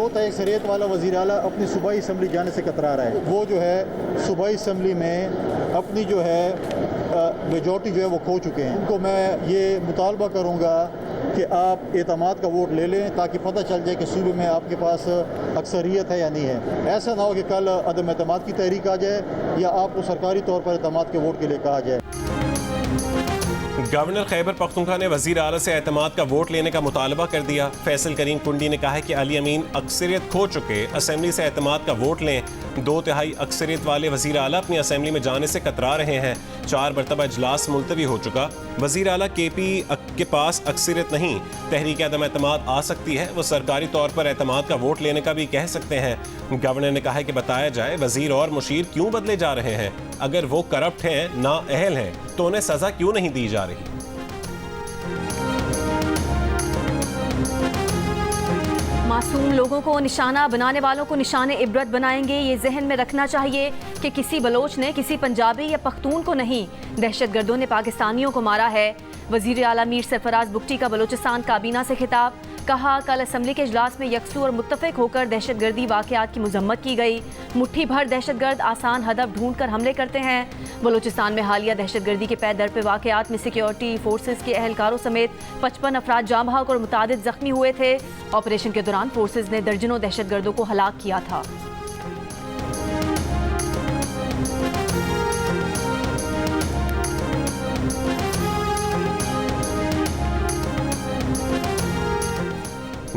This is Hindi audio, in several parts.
तय अक्सरियत वाला वज़ीर आला अपनी सूबाई असम्बली जाने से कतरा रहा है। वो जो है सूबाई असम्बली में अपनी जो है मेजॉरिटी जो है वो खो चुके हैं। उनको मैं ये मुतालबा करूँगा कि आप एतमाद का वोट ले लें ताकि पता चल जाए कि सूबे में आपके पास अक्सरियत है या नहीं है। ऐसा ना हो कि कल अदम एतमाद की तहरीक आ जाए या आपको सरकारी तौर पर एतमाद के वोट के लिए कहा जाए। गवर्नर खैबर पख्तूनख्वा ने वज़ीर आला से एतमाद का वोट लेने का मुतालबा कर दिया। फैसल करीम कुंडी ने कहा है कि अली अमीन अक्सरियत खो चुके, असेंबली से एतमाद का वोट लें। 2/3 अक्सरियत वाले वज़ीर आला अपनी असेंबली में जाने से कतरा रहे हैं। 4 मरतबा इजलास मुलतवी हो चुका। वज़ीर आला KP के पास अक्सरियत नहीं, तहरीक अदम एतमाद आ सकती है। वो सरकारी तौर पर एतमाद का वोट लेने का भी कह सकते हैं। गवर्नर ने कहा है कि बताया जाए वज़ीर और मुशीर क्यों बदले जा रहे हैं। अगर वो करप्ट हैं, नाअहल हैं, तो उन्हें सजा क्यों नहीं दी जा रही। मासूम लोगों को निशाना बनाने वालों को निशाने इबरत बनाएंगे। ये जहन में रखना चाहिए कि किसी बलोच ने किसी पंजाबी या पख्तून को नहीं, दहशतगर्दों ने पाकिस्तानियों को मारा है। वज़ीर आला मीर सरफराज बुगटी का बलोचिस्तान काबीना से खिताब। कहा, कल असम्बली के इजलास में यकसू और मुत्तफ़िक होकर दहशतगर्दी वाक़यात की मज़म्मत की गई। मुट्ठी भर दहशतगर्द आसान हदफ ढूंढ कर हमले करते हैं। बलोचिस्तान में हालिया दहशतगर्दी के पैर दर पे वाक़यात में सिक्योरिटी फोर्सेस के अहलकारों समेत 55 अफराद जाँ बहक और मुतादिद ज़ख्मी हुए थे। ऑपरेशन के दौरान फोर्सेस ने दर्जनों दहशतगर्दों को हलाक किया था।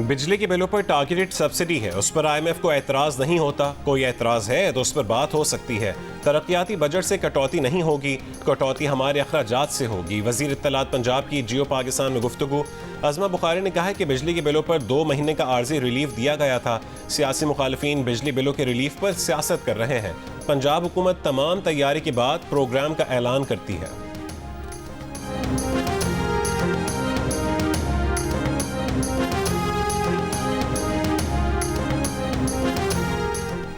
बिजली के बिलों पर टारगेटेड सब्सिडी है, उस पर IMF को एतराज़ नहीं होता। कोई एतराज़ है तो उस पर बात हो सकती है। तरक्याती बजट से कटौती नहीं होगी, कटौती हमारे अखराजात से होगी। वज़ीर इत्तलात पंजाब की जियो पाकिस्तान में गुफ्तगू। अज़मा बुखारी ने कहा है कि बिजली के बिलों पर 2 महीने का आर्जी रिलीफ दिया गया था। सियासी मुखालिफिन बिजली बिलों के रिलीफ पर सियासत कर रहे हैं। पंजाब हुकूमत तमाम तैयारी के बाद प्रोग्राम का ऐलान करती है।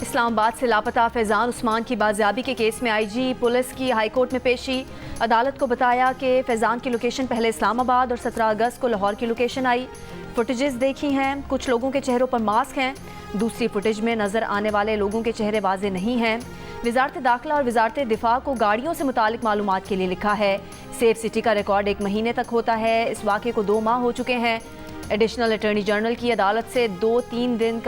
इस्लामाबाद से लापता फैज़ान उस्मान की बाजियाबी के केस में IG पुलिस की हाईकोर्ट में पेशी। अदालत को बताया कि फैज़ान की लोकेशन पहले इस्लामाबाद और 17 अगस्त को लाहौर की लोकेशन आई। फुटेजेस देखी हैं, कुछ लोगों के चेहरों पर मास्क हैं, दूसरी फुटेज में नज़र आने वाले लोगों के चेहरे वाज़े नहीं हैं। वज़ारत दाखिला और वज़ारत दिफा को गाड़ियों से मुतालिक मालूमात के लिए लिखा है। सेफ सिटी का रिकॉर्ड 1 महीने तक होता है। इस वाक़े को 2 माह हो चुके हैं। एडिशनल अटॉर्नी जनरल की अदालत से 2-3 दिन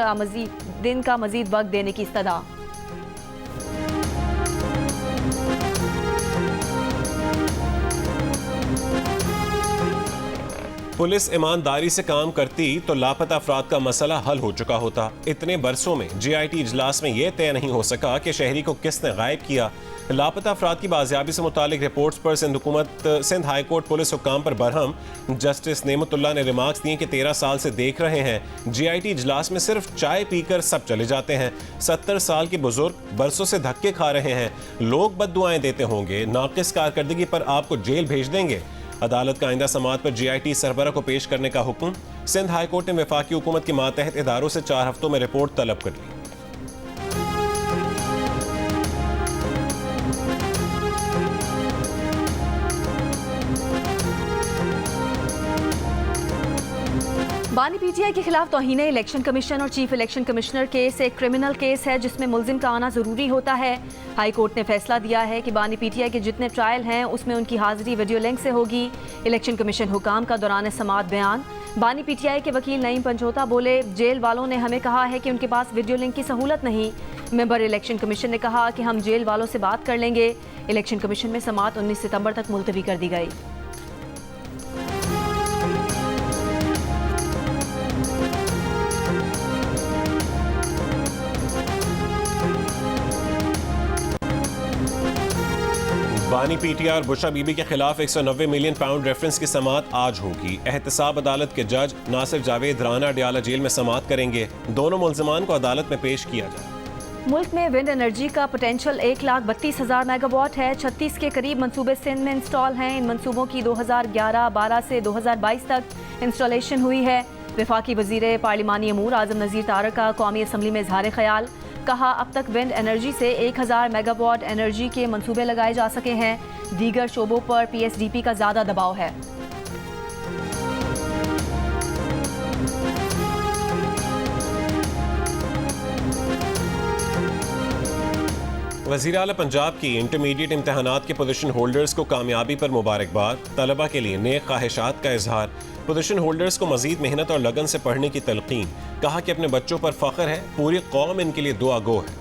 का मजीद वक्त देने की इस्तदा। पुलिस ईमानदारी से काम करती तो लापता अफराद का मसला हल हो चुका होता। इतने बरसों में GIT इजलास में यह तय नहीं हो सका कि शहरी को किसने गायब किया। लापता अफराद की बाजियाबी से मुतालिक रिपोर्ट्स पर सिंध हाई कोर्ट पुलिस हुक्काम पर बरहम। जस्टिस नेमतुल्लाह ने रिमार्क्स दिए कि 13 साल से देख रहे हैं GIT इजलास में सिर्फ चाय पीकर सब चले जाते हैं। 70 साल के बुजुर्ग बरसों से धक्के खा रहे हैं। लोग बद्दुआएं देते होंगे, नाकिस कारकर्दगी पर आपको जेल भेज देंगे। अदालत का आइंदा समाअत पर GIT सरबरा को पेश करने का हुक्म। सिंध हाई कोर्ट ने वफाकी हुकूमत के मातहत इदारों से 4 हफ्तों में रिपोर्ट तलब कर ली। बानी PTI के खिलाफ तौहीन इलेक्शन कमीशन और चीफ इलेक्शन कमिश्नर केस एक क्रिमिनल केस है जिसमें मुल्जिम का आना ज़रूरी होता है। हाई कोर्ट ने फैसला दिया है कि बानी PTI के जितने ट्रायल हैं उसमें उनकी हाजिरी वीडियो लिंक से होगी। इलेक्शन कमीशन हुकाम का दौरान समाअत बयान। बानी PTI के वकील नईम पंचोता बोले, जेल वालों ने हमें कहा है कि उनके पास वीडियो लिंक की सहूलत नहीं। मेंबर इलेक्शन कमीशन ने कहा कि हम जेल वालों से बात कर लेंगे। इलेक्शन कमीशन में समाअत 19 सितंबर तक मुलतवी कर दी गई। बानी PTI और बुशा बीबी के खिलाफ 190 मिलियन पाउंड रेफरेंस की समाअत आज होगी। एहतसाब अदालत के जज नासिर जावेद राना डियाला जेल में समाअत करेंगे। दोनों मुल्जिमान को अदालत में पेश किया जाए। मुल्क में विंड एनर्जी का पोटेंशियल 1,32,000 मेगावाट है। 36 के करीब मंसूबे सिंध में इंस्टॉल हैं। इन मंसूबों की 2011-12 से 2022 तक इंस्टॉलेशन हुई है। वफाकी वजीर पार्लिमानी अमूर आजम नज़ीर तारक का कौमी असम्बली में इजहार ख्याल। कहा, अब तक विंड एनर्जी से 1000 मेगावाट एनर्जी के मंसूबे लगाए जा सके हैं। दीगर शोबों पर PSDP का ज़्यादा दबाव है। वज़ीर आला पंजाब की इंटरमीडिएट इम्तहानात के पोजीशन होल्डर्स को कामयाबी पर मुबारकबाद। तलबा के लिए नेक ख्वाहिशात का इजहार। पोजीशन होल्डर्स को मजीद मेहनत और लगन से पढ़ने की तलकीन। कहा कि अपने बच्चों पर फख्र है, पूरी कौम इनके लिए दुआ गो है।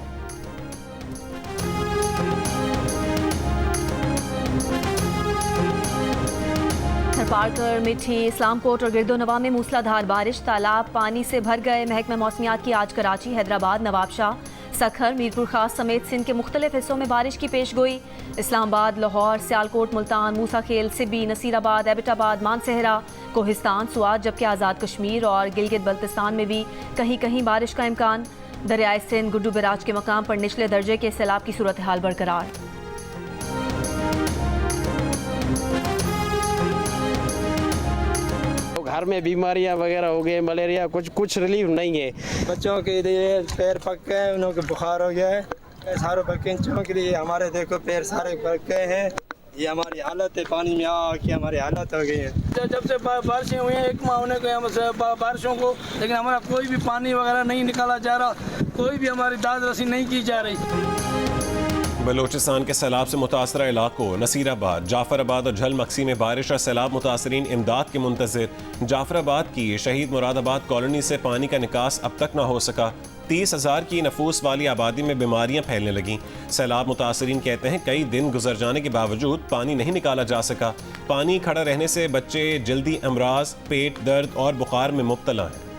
पार्कर, मिठी, इस्लामकोट और गिरदोनवा में मूसलाधार बारिश। तालाब पानी से भर गए। महकमा मौसमियात की आज कराची, हैदराबाद, नवाबशाह, सखर, मीरपुर खास समेत सिंध के मुख्तलिफ हिस्सों में बारिश की पेश गोई। इस्लामाबाद, लाहौर, सियालकोट, मुल्तान, मूसाखेल, सिबी, नसीराबाद, एबटाबाद, मानसहरा, कोहिस्तान, सुआद, जबकि आज़ाद कश्मीर और गिलगित बल्तिस्तान में भी कहीं कहीं बारिश का इम्कान। दरियाए सिंध गुड्डू बराज के मकाम पर निचले दर्जे के सैलाब की सूरत हाल बरकरार। घर में बीमारियां वगैरह हो गए, मलेरिया, कुछ रिलीफ नहीं है। बच्चों के लिए पैर पक गए, उन्हों को बुखार हो गया है। सारे बच्चों के लिए हमारे देखो पैर सारे पक गए हैं। ये हमारी हालत है, पानी में आके हमारी हालत हो गई है। जब से बारिशें हुई हैं, 1 माह होने को हमसे बारिशों को, लेकिन हमारा कोई भी पानी वगैरह नहीं निकाला जा रहा, कोई भी हमारी दाद रसी नहीं की जा रही। बलोचिस्तान के सैलाब से मुतासरा इलाकों नसीराबाद, जाफराबाद और झलमक्सी में बारिश और सैलाब मुतासरीन इमदाद के मुंतज़िर। जाफराबाद की शहीद मुरादाबाद कॉलोनी से पानी का निकास अब तक न हो सका। 30,000 की नफूस वाली आबादी में बीमारियां फैलने लगीं। सैलाब मुतासरीन कहते हैं कई दिन गुजर जाने के बावजूद पानी नहीं निकाला जा सका। पानी खड़ा रहने से बच्चे जल्दी अमराज, पेट दर्द और बुखार में मुब्तला हैं।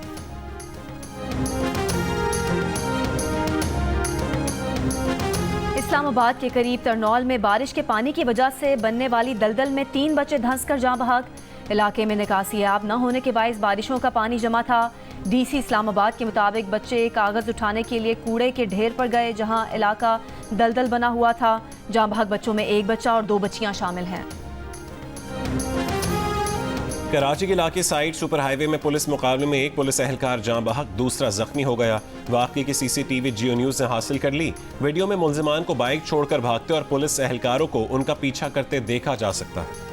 इस्लामाबाद के करीब तरनौल में बारिश के पानी की वजह से बनने वाली दलदल में 3 बच्चे धंस कर जाँ बहक। इलाके में निकासी आब न होने के बायस बारिशों का पानी जमा था। डीसी इस्लामाबाद के मुताबिक बच्चे कागज उठाने के लिए कूड़े के ढेर पर गए, जहां इलाका दलदल बना हुआ था। जाँ बहक बच्चों में 1 बच्चा और 2 बच्चियां शामिल हैं। कराची के इलाके साइड सुपर हाईवे में पुलिस मुकाबले में एक पुलिस एहलकार जाँ बहक, दूसरा जख्मी हो गया। वाकई की सीसीटीवी जियो न्यूज़ ने हासिल कर ली। वीडियो में मुलजिमान को बाइक छोड़कर भागते और पुलिस एहलकारों को उनका पीछा करते देखा जा सकता है।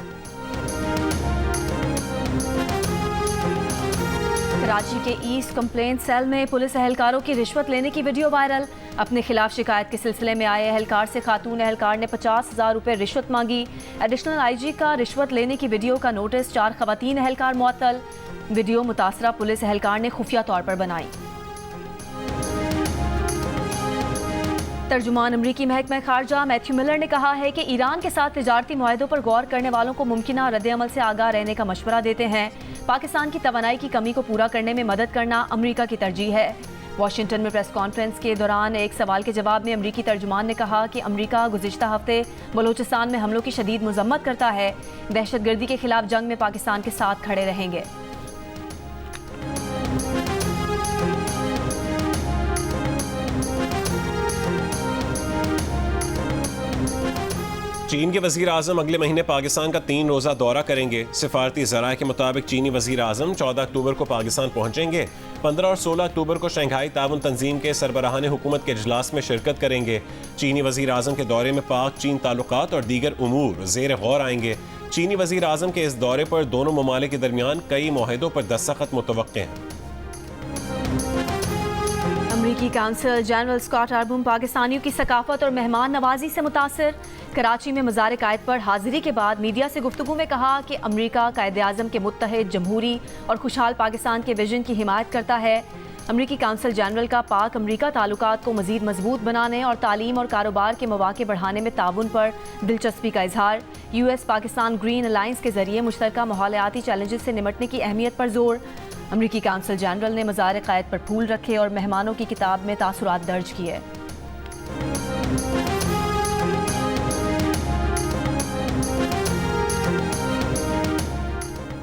कराची के ईस्ट कंप्लेंट सेल में पुलिस एहलकारों की रिश्वत लेने की वीडियो वायरल। अपने खिलाफ शिकायत के सिलसिले में आए एहलकार से खातून एहलकार ने 50,000 रुपये रिश्वत मांगी। एडिशनल आईजी का रिश्वत लेने की वीडियो का नोटिस, 4 खवातीन एहलकार मुअत्तल। वीडियो मुतासरा पुलिस एहलकार ने खुफिया तौर पर बनाई। तर्जुमान अमरीकी महकमा खारजा मैथ्यू मिलर ने कहा है कि ईरान के साथ तिजारती मुआहदों पर गौर करने वालों को मुमकिना रद्द-ए-अमल से आगाह रहने का मशवरा देते हैं। पाकिस्तान की तवानाई की कमी को पूरा करने में मदद करना अमरीका की तरजीह है। वाशिंगटन में प्रेस कॉन्फ्रेंस के दौरान एक सवाल के जवाब में अमरीकी तर्जुमान ने कहा कि अमरीका गुज़िश्ता हफ्ते बलोचिस्तान में हमलों की शदीद मजम्मत करता है। दहशतगर्दी के खिलाफ जंग में पाकिस्तान के साथ खड़े रहेंगे। चीन के वज़ीर आज़म अगले महीने पाकिस्तान का 3 रोज़ा दौरा करेंगे। सिफारती ज़राए के मुताबिक चीनी वज़ीर आज़म 14 अक्टूबर को पाकिस्तान पहुँचेंगे। 15 और 16 अक्टूबर को शंघाई ताउन तंजीम के सरबराहान हुकूमत के इजलास में शिरकत करेंगे। चीनी वज़ीर आज़म के दौरे में पाक चीन ताल्लुकात और दीगर उमूर ज़ेर गौर आएंगे। चीनी वज़ीर आज़म के इस दौरे पर दोनों ममालिक के दरमियान कई मुआहदों पर दस्तखत मुतवक्के हैं। अमरीकी काउंसिल जनरल स्कॉट आर्बूम पाकिस्तानियों की सकाफत और मेहमान नवाजी से मुतासिर। कराची में मज़ार कायद पर हाजिरी के बाद मीडिया से गुफ्तगू में कहा कि अमरीका कायद-ए-आज़म के मुत्तहिद, जमहूरी और खुशहाल पाकिस्तान के विजन की हिमायत करता है। अमरीकी काउंसिल जनरल का पाक अमरीका ताल्लुकात को मज़ीद मजबूत बनाने और तालीम और कारोबार के मौके बढ़ाने में ताउन पर दिलचस्पी का इजहार। यूएस पाकिस्तान ग्रीन अलायंस के जरिए मुश्तरका माहौलियाती चैलेंजेस से निपटने की अहमियत पर जोर। अमरीकी काउंसिल जनरल ने मज़ार कायद पर फूल रखे और मेहमानों की किताब में तासुरात दर्ज किए।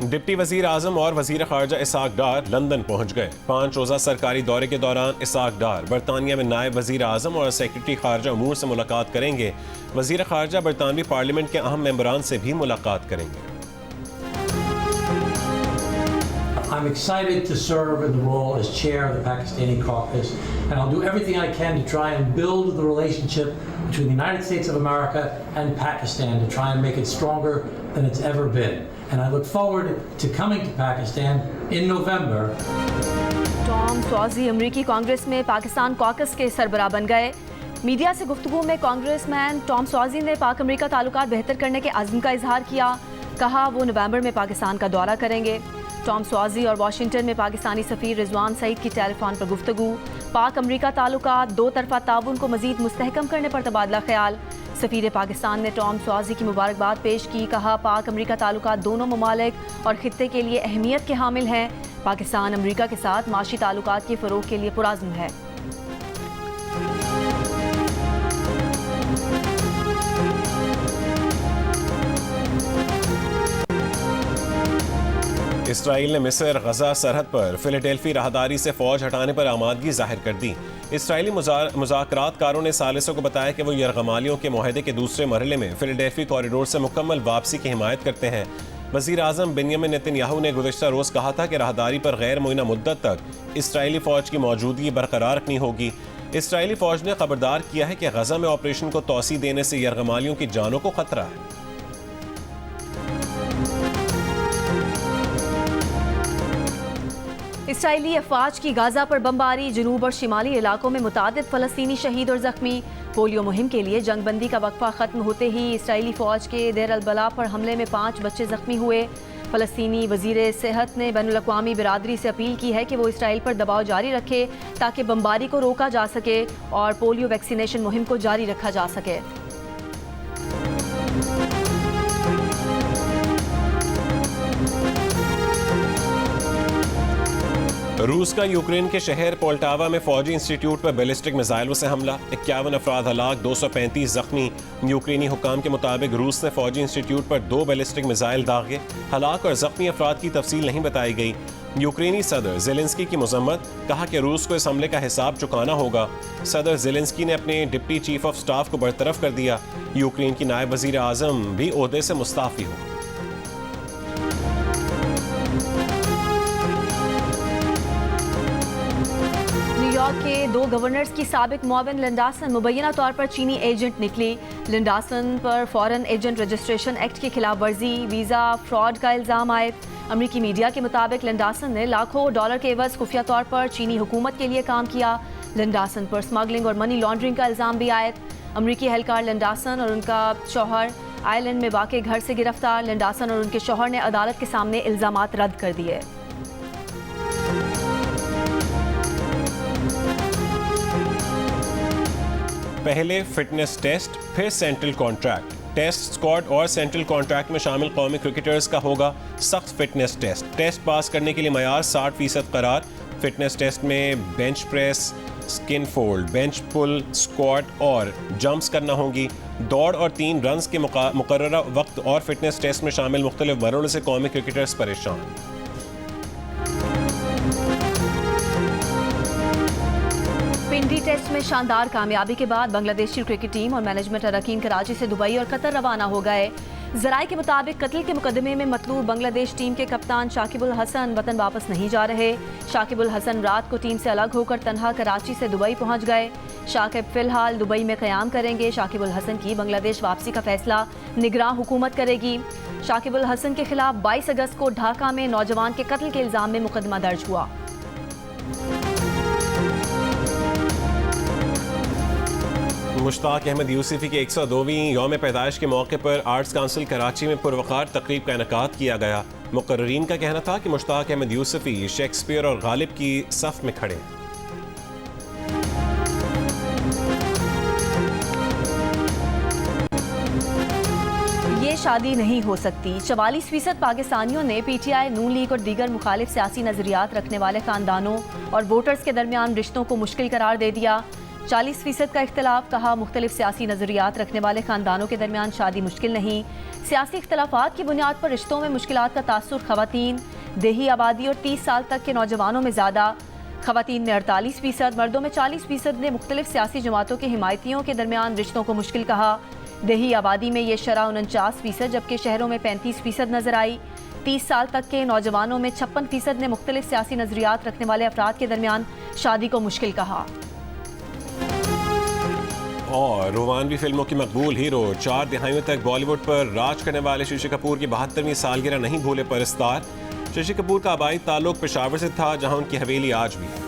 डिप्टी वज़ीर आज़म और वज़ीर ख़ारजा इसाक डार लंदन पहुँच गए। 5 रोज़ा सरकारी दौरे के दौरान इसाक डार बरतानिया में नायब वज़ीर आज़म और सेक्रेटरी ख़ारजा उमूर से मुलाकात करेंगे। वज़ीर ख़ारजा बरतानवी पार्लियामेंट के अहम मेंबरान से भी मुलाकात करेंगे। I'm excited to serve in the role as chair of the Pakistani caucus, and I'll do everything I can to try and build the relationship between the United States of America and Pakistan to try and make it stronger than it's ever been. And I look forward to coming to Pakistan in November. Tom Suozzi अमरीकी कांग्रेस में पाकिस्तान कॉकस के सरबराह बन गए। मीडिया से गुफ्तगू में कांग्रेसमैन टॉम स्वाजी ने पाक अमेरिका ताल्लुकात बेहतर करने के अज़्म का इजहार किया। कहा वो नवंबर में पाकिस्तान का दौरा करेंगे। टॉम स्वाजी और वाशिंगटन में पाकिस्तानी सफ़ीर रिजवान सईद की टेलीफोन पर गुफ्तगू। पाक अमेरिका ताल्लुकात दो तरफा ताउन को मज़ीद मुस्तहकम करने पर तबादला ख्याल। सफ़ीर पाकिस्तान ने टॉम स्वाजी की मुबारकबाद पेश की। कहा पाक अमेरिका ताल्लुकात दोनों ममालिक और खित्ते के लिए अहमियत के हामिल हैं। पाकिस्तान अमेरिका के साथ माशी ताल्लुकात के फ़रोग़ के लिए पुरअज़्म है। इसराइल ने मिस्र गजा सरहद पर फिलाडेल्फी राहदारी से फौज हटाने पर आमादगी जाहिर कर दी। इसराइली मुज़ाकरातकारों ने सालिसों को बताया कि वो यरगमालियों के मुआहदे के दूसरे मरहले में फिलाडेल्फी कॉरिडोर से मुकम्मल वापसी की हिमायत करते हैं। वज़ीर आज़म बेंयामिन नेतन्याहू ने गुज़िश्ता रोज़ कहा था कि राहदारी पर गैर मुअय्यना मुद्दत तक इसराइली फ़ौज की मौजूदगी बरकरार रखनी होगी। इसराइली फ़ौज ने खबरदार किया है कि गजा में ऑपरेशन को तोसी देने से यरगमालियों की जानों को खतरा है। इसराइली अफवाज की गाजा पर बमबारी। जनूब और शिमाली इलाकों में मुतादिद फ़लस्तीनी शहीद और ज़ख्मी। पोलियो मुहिम के लिए जंगबंदी का वक्फा ख़त्म होते ही इसराइली फ़ौज के देर अल बला पर हमले में 5 बच्चे ज़ख्मी हुए। फ़लस्तीनी वज़ीर सेहत ने बैनुल अक़वामी बिरादरी से अपील की है कि वो इसराइल पर दबाव जारी रखे ताकि बमबारी को रोका जा सके और पोलियो वैक्सीनेशन मुहिम को जारी रखा जा सके। रूस का यूक्रेन के शहर पोल्टावा में फौजी इंस्टीट्यूट पर बैलिस्टिक मिसाइलों से हमला। 51 अफराद हलाक, 235 जख्मी। यूक्रेनी हुकाम के मुताबिक रूस ने फौजी इंस्टीट्यूट पर 2 बैलिस्टिक मिसाइल दागे। हलाक और जख्मी अफराद की तफसील नहीं बताई गई। यूक्रेनी सदर ज़ेलेंस्की की मजम्मत। कहा कि रूस को इस हमले का हिसाब चुकाना होगा। सदर ज़ेलेंस्की ने अपने डिप्टी चीफ ऑफ स्टाफ को बरतरफ कर दिया। यूक्रेन की नायब वज़ीर आज़म भी ओहदे से मुस्ताफ़ी हो। न्यूयॉर्क के 2 गवर्नर्स की साबिक मुआविन लिंडासन मुबैना तौर पर चीनी एजेंट निकली। लिंडासन पर फॉरेन एजेंट रजिस्ट्रेशन एक्ट की खिलाफ वर्जी, वीज़ा फ्रॉड का इल्ज़ाम आए। अमरीकी मीडिया के मुताबिक लिंडासन ने लाखों डॉलर के एवज खुफिया तौर पर चीनी हुकूमत के लिए काम किया। लिंडासन पर स्मगलिंग और मनी लॉन्ड्रिंग का इल्ज़ाम भी आयद। अमरीकी एहलकार लिंडासन और उनका शौहर आयरलैंड में वाक़ घर से गिरफ्तार। लिंडासन और उनके शौहर ने अदालत के सामने इल्ज़ामात रद्द कर दिए। पहले फिटनेस टेस्ट, फिर सेंट्रल कॉन्ट्रैक्ट। टेस्ट स्क्वाड और सेंट्रल कॉन्ट्रैक्ट में शामिल कौमी क्रिकेटर्स का होगा सख्त फिटनेस टेस्ट। टेस्ट पास करने के लिए मयार 60% करार। फिटनेस टेस्ट में bench press, skin fold, bench pull, squat और जंप्स करना होगी। दौड़ और 3 रन्स के मुकर्ररा वक्त और फिटनेस टेस्ट में शामिल मुख्तलिफ मरहलों से कौमी क्रिकेटर्स परेशान। पिंडी टेस्ट में शानदार कामयाबी के बाद बांग्लादेशी क्रिकेट टीम और मैनेजमेंट अरकान कराची से दुबई और कतर रवाना हो गए। ज़राए के मुताबिक कत्ल के मुकदमे में मतलूब बांग्लादेश टीम के कप्तान शाकिबुल हसन वतन वापस नहीं जा रहे। शाकिबुल हसन रात को टीम से अलग होकर तन्हा कराची से दुबई पहुंच गए। शाकिब फिलहाल दुबई में क़याम करेंगे। शाकिबुल हसन की बांग्लादेश वापसी का फैसला निगरान हुकूमत करेगी। शाकिबुल हसन के खिलाफ 22 अगस्त को ढाका में नौजवान के कत्ल के इल्ज़ाम में मुकदमा दर्ज हुआ। मुश्ताक अहमद यूसुफी के 102वीं यौम पैदाइश के मौके पर आर्ट्स काउंसिल कराची में पुरवकार तकरीब का इनेकाद किया गया। मुकर्रीन का कहना था कि मुश्ताक अहमद यूसुफी शेक्सपियर और गालिब की सफ में खड़े। ये शादी नहीं हो सकती। 44% पाकिस्तानियों ने PTI, नून लीग और दीगर मुखालिफ सियासी नजरियात रखने वाले खानदानों और वोटर्स के दरमियान रिश्तों को मुश्किल करार दे दिया। 40% का इख्तलाफ। कहा मुख्तलिफ सियासी नजरियात रखने वाले खानदानों के दरमियान शादी मुश्किल नहीं। सियासी इख्तलाफात की बुनियाद पर रिश्तों में मुश्किलात का तासुर खवातीन, देही आबादी और 30 साल तक के नौजवानों में ज़्यादा। खवातीन में 48%, मर्दों में 40% ने मुख्तलिफ सियासी जमातों के हिमायतियों के दरमियान रिश्तों को मुश्किल कहा। देही आबादी में ये शरह 49%, जबकि शहरों में 35% नजर आई। 30 साल तक के नौजवानों में 56% ने मुख्तलिफ सियासी नजरियात रखने वाले अफराद के दरमियान शादी को मुश्किल कहा। और रोमानवी फिल्मों की मकबूल हीरो, 4 दहाइयों तक बॉलीवुड पर राज करने वाले शशि कपूर की 72वीं सालगिरह नहीं भूले परस्तार। शशि कपूर का आबाई ताल्लुक पेशावर से था, जहां उनकी हवेली आज भी है।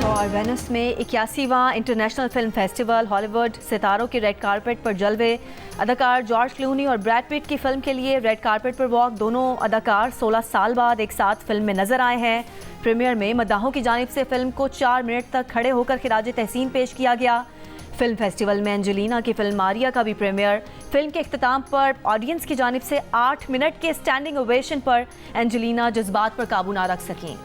और वेनिस में 81वां इंटरनेशनल फिल्म फेस्टिवल हॉलीवुड सितारों के रेड कारपेट पर जलवे। अदाकार जॉर्ज क्लूनी और ब्रैड पिट की फिल्म के लिए रेड कारपेट पर वॉक। दोनों अदाकार 16 साल बाद एक साथ फिल्म में नजर आए हैं। प्रीमियर में मद्दाहों की जानिब से फिल्म को 4 मिनट तक खड़े होकर खिराज तहसीन पेश किया गया। फिल्म फेस्टिवल में एंजेलिना की फिल्म मारिया का भी प्रीमियर। फिल्म के इख्तिताम पर ऑडियंस की जानिब से 8 मिनट के स्टैंडिंग ओवेशन पर एंजेलिना जज्बात पर काबू ना रख सकीं।